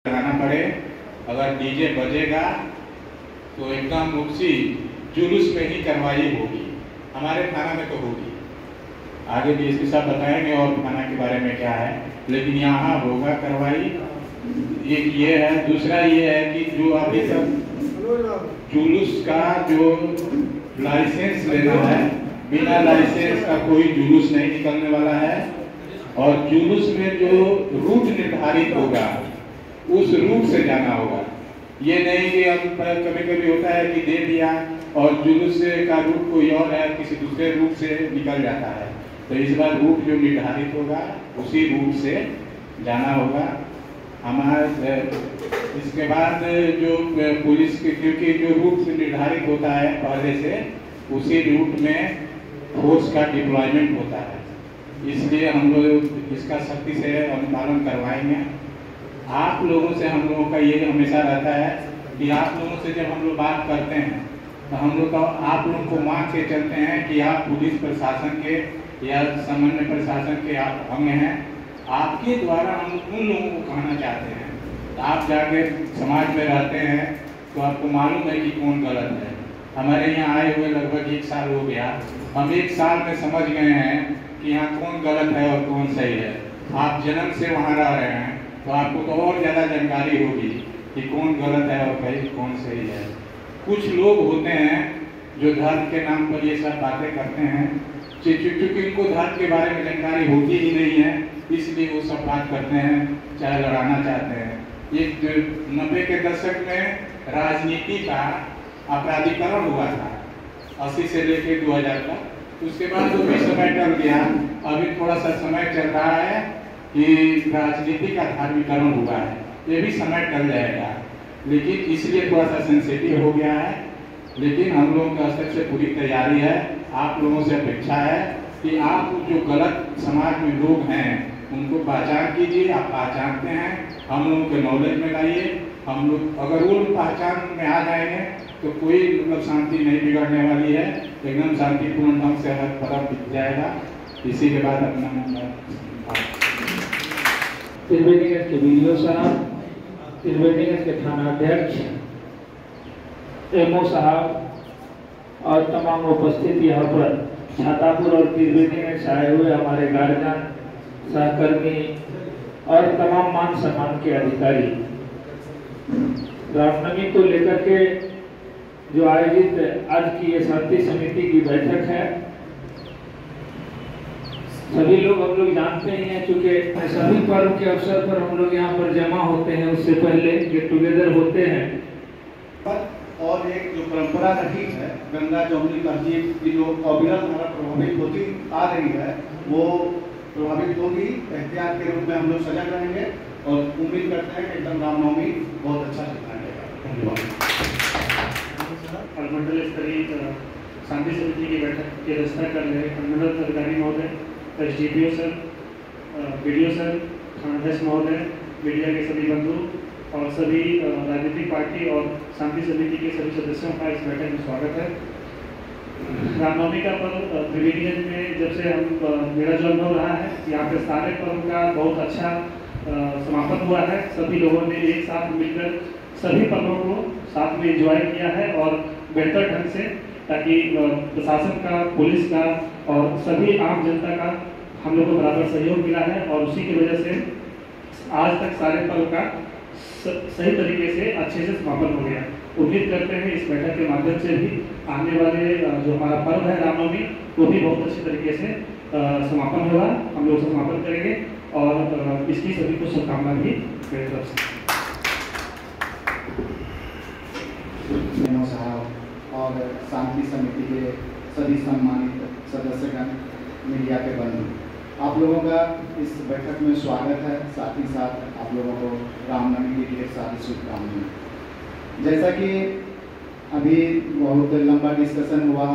लगाना पड़े। अगर डीजे बजेगा तो एकदम उसी जुलूस में ही कार्रवाई होगी। हमारे थाना में तो होगी, आगे डीएसपी साहब बताएंगे और थाना के बारे में क्या है, लेकिन यहाँ होगा कार्रवाई। एक ये है। दूसरा ये है कि जो अभी तक जुलूस का जो लाइसेंस लेना है, बिना लाइसेंस का कोई जुलूस नहीं निकलने वाला है। और जुलूस में जो रूट निर्धारित होगा उस रूट से जाना होगा। ये नहीं कि हम कभी कभी होता है कि दे दिया और जुलूस का रूट कोई और है, किसी दूसरे रूट से निकल जाता है। तो इस बार रूट जो निर्धारित होगा उसी रूट से जाना होगा हमारे। इसके बाद जो पुलिस के, क्योंकि जो रूट से निर्धारित होता है पहले से, उसी रूट में फोर्स का डिप्लॉयमेंट होता है, इसलिए हम लोग इसका सख्ती से अनुपालन करवाएंगे। आप लोगों से हम लोगों का ये हमेशा रहता है कि आप लोगों से जब हम लोग बात करते हैं तो हम लोग आप लोगों को मान के चलते हैं कि आप पुलिस प्रशासन के या सामान्य प्रशासन के आप अंग हैं। आपके द्वारा हम उन लोगों को कहना चाहते हैं, तो आप जाके समाज में रहते हैं तो आपको मालूम है कि कौन गलत है। हमारे यहाँ आए हुए लगभग 1 साल हो गया, हम 1 साल में समझ गए हैं कि यहाँ कौन गलत है और कौन सही है। आप जन्म से वहाँ रह रहे हैं तो आपको तो और ज़्यादा जानकारी होगी कि कौन गलत है और भाई कौन सही है। कुछ लोग होते हैं जो धर्म के नाम पर ये सब बातें करते हैं, क्योंकि इनको धर्म के बारे में जानकारी होती ही नहीं है, इसलिए वो सब बात करते हैं, चाहे लड़ाना चाहते हैं। ये 90 के दशक में राजनीति का अपराधीकरण हुआ था, 80 से लेकर 2000 तक। उसके बाद वो भी समय टल गया। अभी थोड़ा सा समय चल रहा है कि राजनीति का धार्मिकरण हुआ है, ये भी समय टल जाएगा, लेकिन इसलिए थोड़ा सा सेंसिटिव हो गया है। लेकिन हम लोगों का स्तर से पूरी तैयारी है। आप लोगों से अपेक्षा है कि आप जो गलत समाज में लोग हैं उनको पहचान कीजिए। आप पहचानते हैं, हम लोगों के नॉलेज में लाइए। हम लोग अगर वो पहचान में आ जाएंगे तो कोई मतलब शांति नहीं बिगड़ने वाली है, एकदम शांतिपूर्ण ढंग से हर तरफ दिख जाएगा। इसी के बाद अपना त्रिवेणीगंज के वीडियो साहब, त्रिवेणीगंज के थानाध्यक्ष, एमओ साहब और तमाम उपस्थित यहाँ पर छातापुर और त्रिवेणीगंज से आए हुए हमारे गार्जियन, सहकर्मी और तमाम मान सम्मान के अधिकारी। रामनवमी को लेकर के जो आयोजित आज की ये शांति समिति की बैठक है, सभी लोग हम लोग जानते ही हैं, चूँकि सभी पर्व के अवसर पर हम लोग यहाँ पर जमा होते हैं, उससे पहले गेट टुगेदर होते हैं। और एक जो परंपरा रही है गंगा जमुनी तहजीब की जो अविरल धारा प्रभावित होती आ रही है, वो प्रभावित होगी। एहतियात के रूप में हम लोग सजग रहेंगे और उम्मीद करते हैं कि एकदम रामनवमी बहुत अच्छा चलता है। मंडल स्तरीय शांति समिति की बैठक की व्यवस्था कर रहे मंडल अधिकारी महोदय, एसडीपीओ सर, बीडीओ सर, थानाध्यक्ष महोदय, मीडिया के सभी बंधु और सभी राजनीतिक पार्टी और शांति समिति के सभी सदस्यों का इस बैठक में स्वागत है। रामनवमी का पर्व त्रिवेणीगंज में जब से हम मेरा जो अनुभव रहा है, यहाँ पे सारे पर्व का बहुत अच्छा समापन हुआ है। सभी लोगों ने एक साथ मिलकर सभी पर्वों को साथ में एंजॉय किया है और बेहतर ढंग से, ताकि प्रशासन का, पुलिस का और सभी आम जनता का हम लोग को बराबर सहयोग मिला है और उसी की वजह से आज तक सारे पर्व का सही तरीके से अच्छे से समापन हो गया। उम्मीद करते हैं इस बैठक के माध्यम से भी आने वाले जो हमारा पर्व है रामनवमी, वो भी बहुत अच्छे तरीके से समापन होगा। हम लोग समापन करेंगे और इसकी सभी को शुभकामना भी मेरी तरफ से। साहब और शांति समिति के सभी सम्मानित सदस्यगण, मीडिया के बंधु, आप लोगों का इस बैठक में स्वागत है। साथ ही साथ आप लोगों को रामनवमी की ढेर सारी शुभकामनाएं। जैसा कि अभी बहुत लंबा डिस्कशन हुआ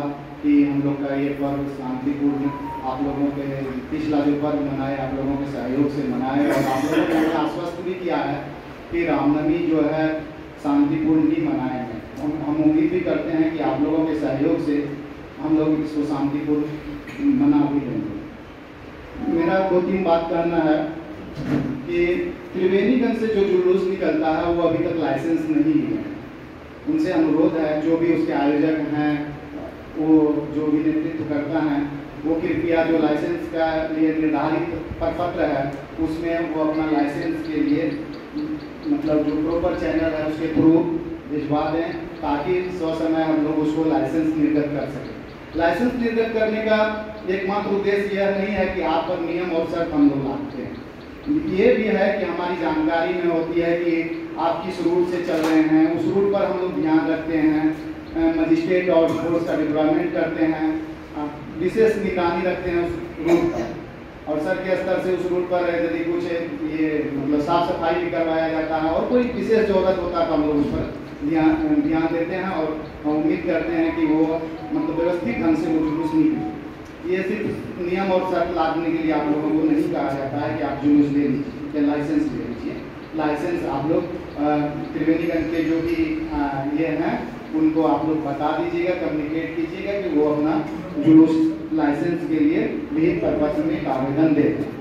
कि हम लोग का ये पर्व शांतिपूर्ण, आप लोगों के पिछला जो पर्व मनाए आप लोगों के सहयोग से मनाए, और आप लोगों ने आश्वस्त भी किया है कि रामनवमी जो है शांतिपूर्ण ही मनाएंगे। हम उम्मीद भी करते हैं कि आप लोगों के सहयोग से हम लोग इसको शांतिपूर्ण मना भी लेंगे। मेरा 2-3 बात कहना है कि त्रिवेणीगंज से जो जुलूस निकलता है वो अभी तक लाइसेंस नहीं है। उनसे अनुरोध है, जो भी उसके आयोजक हैं, वो जो भी नेतृत्व करता है, वो कृपया जो लाइसेंस का लिए निर्धारित प्रपत्र है उसमें वो अपना लाइसेंस के लिए मतलब जो प्रॉपर चैनल है उसके थ्रू भिजवा दें, ताकि समय हम लोग उसको लाइसेंस निर्गत कर सकें। लाइसेंस निर्गत करने का एकमात्र उद्देश्य यह नहीं है कि आप पर नियम और शर्त हम लोग लाते हैं, ये भी है कि हमारी जानकारी में होती है कि आप किस रूट से चल रहे हैं, उस रूट पर हम लोग ध्यान रखते हैं, मजिस्ट्रेट और फोर्स का डिप्लॉयमेंट करते हैं, विशेष निगरानी रखते हैं उस रूट पर, और सर के स्तर से उस रूट पर यदि कुछ ये मतलब साफ सफाई भी करवाया जाता है और कोई विशेष जरूरत होता है तो हम लोग उस पर ध्यान देते हैं और उम्मीद करते हैं कि वो मतलब व्यवस्थित ढंग से वो जुलूस निकले। ये सिर्फ नियम और शर्त लादने के लिए आप लोगों को नहीं कहा जाता है कि आप जुलूस ले लीजिए या लाइसेंस ले लीजिए। लाइसेंस आप लोग त्रिवेणीगंज के जो भी ये हैं उनको आप लोग बता दीजिएगा, कम्युनिकेट कीजिएगा कि वो अपना जुलूस लाइसेंस के लिए विहित प्रपत्र में एक आवेदन दें।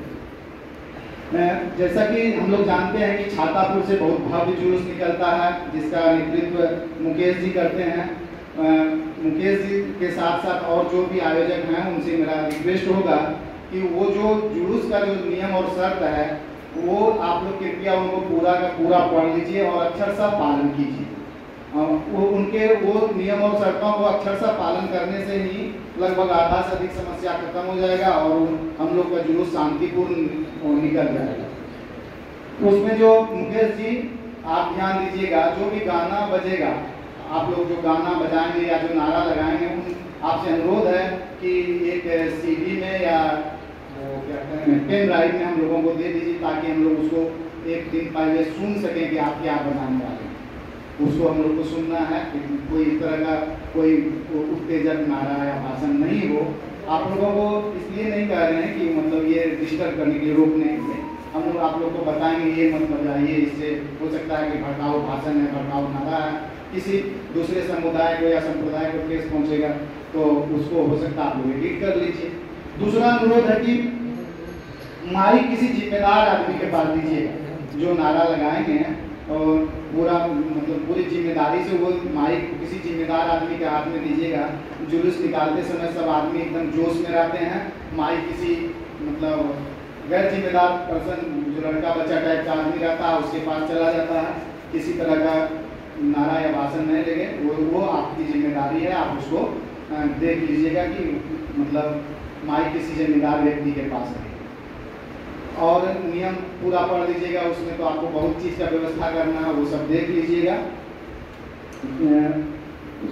जैसा कि हम लोग जानते हैं कि छातापुर से बहुत भव्य जुलूस निकलता है जिसका नेतृत्व मुकेश जी करते हैं। मुकेश जी के साथ साथ और जो भी आयोजक हैं उनसे मेरा रिक्वेस्ट होगा कि वो जो जुलूस का जो नियम और शर्त है वो आप लोग कृपया उनको पूरा का पूरा पढ़ लीजिए और अक्षरशः पालन कीजिए। वो उनके वो नियम और शर्तों को अक्षरशः पालन करने से ही लगभग आधा से अधिक समस्या खत्म हो जाएगा और हम लोग का जुलूस शांतिपूर्ण निकल जाएगा। तो उसमें जो मुकेश जी आप ध्यान दीजिएगा, जो भी गाना बजेगा आप लोग जो गाना बजाएंगे या जो नारा लगाएंगे आपसे अनुरोध है कि एक सीडी में या वो क्या कहते हैं पेन ड्राइव में हम लोगों को दे दीजिए, ताकि हम लोग उसको एक दिन पहले सुन सकें कि आप क्या बनाने वाले हैं। उसको हम लोग को सुनना है, कोई इस तरह का कोई उत्तेजक नारा या भाषण नहीं हो। आप लोगों को इसलिए नहीं कह रहे हैं कि मतलब ये डिस्टर्ब करने के लिए, रोकने के लिए। हम लोग आप लोग को बताएंगे ये मत बजाइए, इससे हो सकता है कि भड़काऊ भाषण है, भड़काऊ नारा है, किसी दूसरे समुदाय को या संप्रदाय को ठेस पहुंचेगा तो उसको हो सकता है आप लोग एडिट कर लीजिए। दूसरा अनुरोध है कि माइक किसी जिम्मेदार आदमी के पास दीजिएगा। जो नारा लगाएंगे और पूरा मतलब पूरी जिम्मेदारी से वो माइक किसी जिम्मेदार आदमी के हाथ में दीजिएगा। जुलूस निकालते समय सब आदमी एकदम जोश में रहते हैं, माइक किसी मतलब गैर जिम्मेदार पर्सन, जो लड़का बच्चा टाइप का आदमी रहता है उसके पास चला जाता है। किसी तरह का नारा या भाषण नहीं लेंगे, वो आपकी जिम्मेदारी है, आप उसको देख लीजिएगा कि मतलब माइक किसी जिम्मेदार व्यक्ति के पास है। और नियम पूरा पढ़ लीजिएगा, उसमें तो आपको बहुत चीज़ का व्यवस्था करना है, वो सब देख लीजिएगा।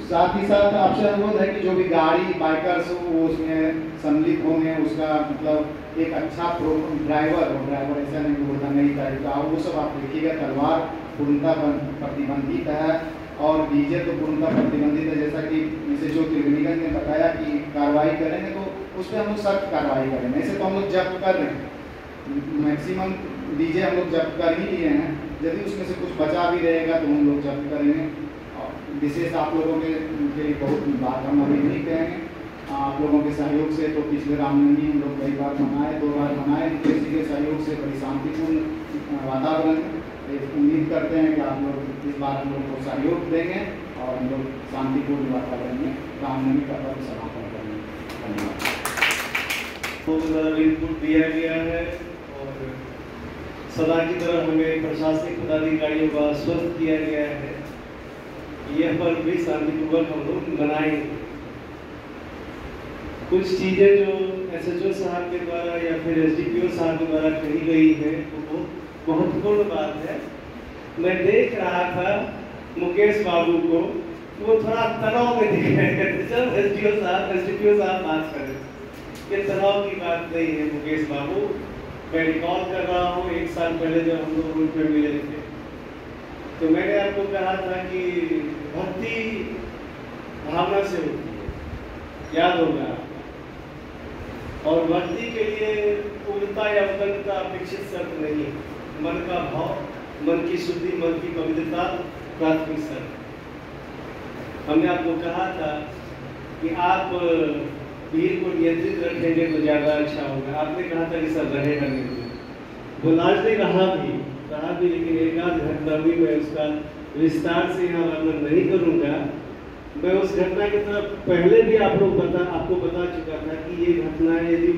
साथ ही साथ आपसे अनुरोध है कि जो भी गाड़ी बाइकर्स वो उसमें सम्मिलित होंगे, उसका मतलब एक अच्छा ड्राइवर हो, ड्राइवर ऐसा नहीं बोलता नहीं टाइप का, वो सब आप देखिएगा। तलवार पूर्णतः प्रतिबंधित है और डीजे तो पूर्णतः प्रतिबंधित है। जैसा कि जैसे जो त्रिवेणीगंज ने बताया कि कार्रवाई करेंगे तो उस पर हम लोग सख्त कार्रवाई करेंगे। ऐसे तो हम लोग जब्त कर रहे हैं, मैक्सिमम डीजे हम लोग जब्त कर ही लिए हैं। यदि उसमें से कुछ बचा भी रहेगा तो हम लोग जब्त करेंगे। विशेष आप लोगों के लिए बहुत बात हम अभी नहीं कहेंगे। आप लोगों के सहयोग से तो पिछले रामनवमी हम लोग कई बार मनाए, 2 बार मनाए। किसी के सहयोग से बड़ी शांतिपूर्ण वातावरण, उम्मीद करते हैं कि आप लोग इस बार हम लोग को सहयोग देंगे और हम लोग शांतिपूर्ण वातावरण में रामनवमी का पर्व समापन करेंगे। धन्यवाद। इनपुट दिया गया है और सदा की तरह हमें प्रशासनिक पदाधिकारियों का आश्वस्त किया गया है। यह पर्व भी शांतिपूर्वक हम लोग मनाएंगे। कुछ चीज़ें जो SHO साहब के द्वारा या फिर SDPO साहब के द्वारा कही गई है वो बहुत महत्वपूर्ण बात है। मैं देख रहा था मुकेश बाबू को, वो थोड़ा तनाव में दिख रहे थे जब SDPO साहब बात कर रहे थे। ये तनाव की बात नहीं है मुकेश बाबू। मैं रिकॉल कर रहा हूँ 1 साल पहले जब हम लोग रूट में मिले थे तो मैंने आपको कहा था कि भक्ति भावना से होती है, याद होगा। और भक्ति के लिए पूर्णता या उदंडता अपेक्षित शर्त नहीं है। मन का भाव, मन की शुद्धि, मन की पवित्रता प्राथमिक शर्त। हमने आपको कहा था कि आप भीड़ को नियंत्रित रखेंगे तो ज़्यादा अच्छा होगा। आपने कहा था कि सब रहेगा नहीं। वो लाजली रहा भी, लेकिन एक आध घटना हुई, मैं उसका विस्तार से यहाँ वर्णन नहीं करूँगा। मैं उस घटना की तरफ पहले भी आपको बता चुका था कि ये घटनाएं यदि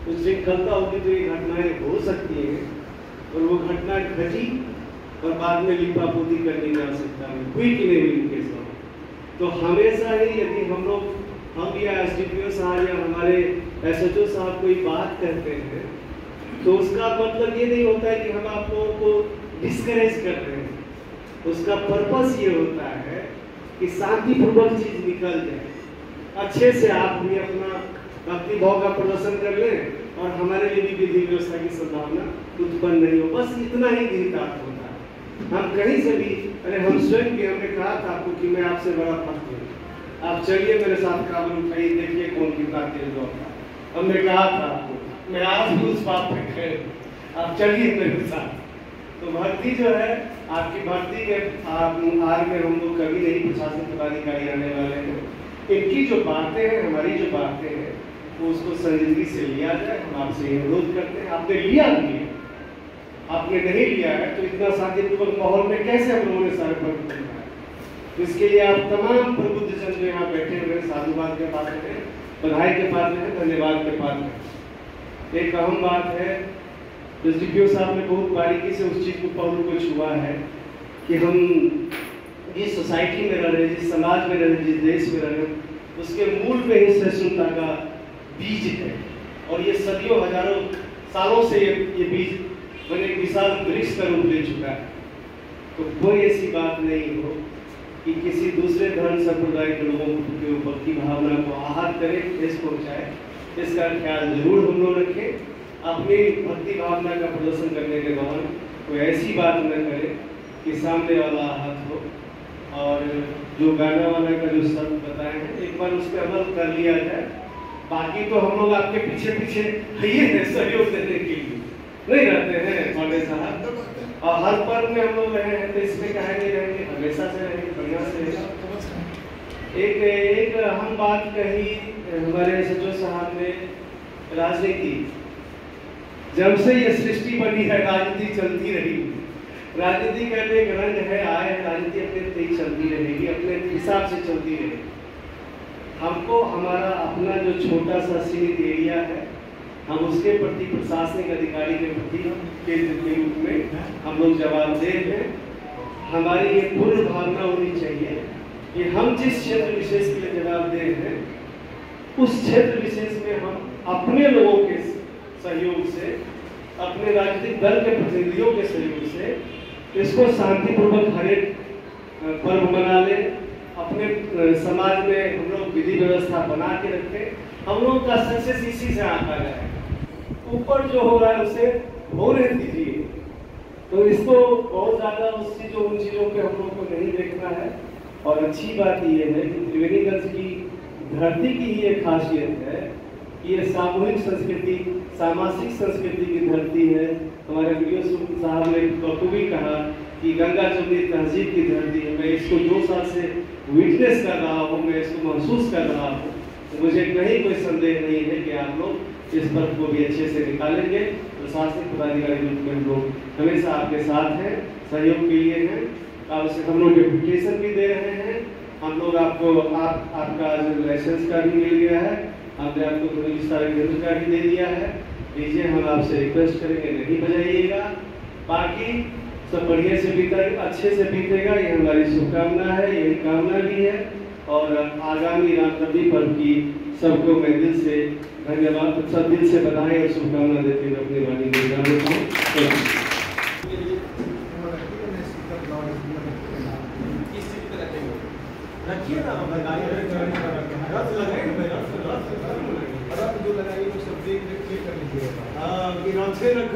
उच्छृंखलता होगी तो ये घटनाएं हो सकती हैं, और वो घटना घटी और बाद में लिपापोती करने की आवश्यकता हुई कि नहीं हुई उनके साथ। तो हमेशा ही यदि हम या एसडीपीओ साहब या हमारे एसएचओ साहब कोई बात करते हैं तो उसका मतलब ये नहीं होता है कि हम आप लोगों को डिस्करेज कर रहे हैं। उसका पर्पस ये होता है कि शांतिपूर्वक चीज निकल जाए, अच्छे से आप भी अपना भक्ति भाव का प्रदर्शन कर लें और हमारे लिए भी विधि व्यवस्था की संभावना उत्पन्न नहीं हो, बस इतना ही निहितार्थ होता है। हम कहीं से भी, अरे हम स्वयं भी, हमने कहा था आपको कि मैं आपसे बड़ा भक्त हूँ, आप चलिए मेरे साथ काबल उठाइए, देखिए कौन कितना तेज दौड़ता है। हमने कहा था आपको, मैं आज भी उस बात पे खड़े, आप चलिए मेरे साथ। तो भक्ति जो है, आपकी भक्ति के आर में हम लोग कभी नहीं प्रशासन पदाधिकारी आने वाले हैं। इनकी जो बातें हैं, हमारी जो बातें हैं, वो उसको संजीदगी से लिया जाए। हम आपसे अनुरोध करते हैं, आपने लिया नहीं है, आपने नहीं लिया है तो इतना शांतिपूर्वक माहौल में कैसे हम लोगों ने सारे पर्व मनाए। तो इसके लिए आप तमाम प्रबुद्ध जन जो यहाँ बैठे हुए साधुवाद के पात्र हैं, बधाई के पात्र हैं, धन्यवाद के पात्र हैं। एक अहम बात है, एसडीपीओ साहब ने बहुत बारीकी से उस चीज को पहलू को छुआ है कि हम जिस सोसाइटी में रह रहे, जिस समाज में रह रहे, जिस देश में रह रहे, उसके मूल में ही सहिष्णुता का बीज है, और ये सदियों हजारों सालों से ये बीज बने विशाल वृक्ष का रूप ले चुका है। तो कोई ऐसी बात नहीं हो कि किसी दूसरे धर्म संप्रदाय के लोगों के ऊपर की भावना को आहत करे, ठेस पहुंचाए। इसका ख्याल जरूर हम लोग रखें। अपनी भक्ति भावना का प्रदर्शन करने के दौरान कोई ऐसी बात न करे कि सामने वाला आहत हो। और जो गाना वाला का जो शब्द बताए हैं, एक बार उस पर अमल कर लिया जाए। बाकी तो हम लोग आपके पीछे पीछे है सहयोग देने के लिए नहीं रहते हैं वाले साहब, और हर पर्व में हम लोग रहे हैं, तो इसमें कहेंगे रहेंगे, हमेशा से रहेंगे, बढ़िया से रहेंगे। एक अहम बात कही हमारे एसएचओ साहब ने, राजनीति। जब से ये सृष्टि बनी है राजनीति चलती रही। राजनीति का एक रंग है, आए राजनीति अपने तेज चलती रहेगी, अपने हिसाब से चलती रहेगी। हमको हमारा अपना जो छोटा सा सीमित एरिया है, हम उसके प्रति प्रशासनिक अधिकारी के प्रति केंद्र के रूप में हम लोग जवाबदेह हैं। हमारी ये पूर्ण भावना होनी चाहिए कि हम जिस क्षेत्र विशेष के लिए जवाबदेह हैं, उस क्षेत्र विशेष में हम अपने लोगों के सहयोग से, अपने राजनीतिक दल के प्रतिनिधियों के सहयोग से इसको शांतिपूर्वक हर एक पर्व मना ले। अपने समाज में हम लोग विधि व्यवस्था बना के रखें। हम लोग का सक्सेस इसी से आता जाए। ऊपर जो हो रहा है उसे होने दीजिए। तो इसको बहुत ज्यादा उन चीजों पे हम लोग को नहीं देखना है। और अच्छी बात यह है कि त्रिवेणीगंज की धरती की ये खासियत है कि ये सामूहिक संस्कृति, सामाजिक संस्कृति की धरती है। हमारे वीडियो साहब ने बखूबी कहा कि गंगा जमुनी तहजीब की धरती है। मैं इसको 2 साल से विटनेस कर रहा हूँ, मैं इसको महसूस कर रहा हूँ। तो मुझे कहीं कोई संदेह नहीं है कि आप लोग इस पर्व को भी अच्छे से निकालेंगे। प्रशासनिक पदाधिकारी रूप में लोग हमेशा आपके साथ हैं, सहयोग के लिए हैं। हम लोग डेपुटेशन भी दे रहे हैं। हम लोग आपका लाइसेंस का भी मिल गया है, हमने आपको विस्तार केंद्र का भी दे दिया है। लीजिए, हम आपसे रिक्वेस्ट करेंगे नहीं बजाइएगा। बाकी सब बढ़िया से बीता, अच्छे से बीतेगा, ये हमारी शुभकामना है, यही कामना भी है। और आगामी रामनवमी पर्व की सबको मैं दिल से धन्यवाद, सब दिल से बधाई और शुभकामना देते हुए अपनी वाणी को विराम देता हूं। रखिए ना, जो लगाइए वो सब देख कर लीजिएगा। हाँ, कि रथ से रख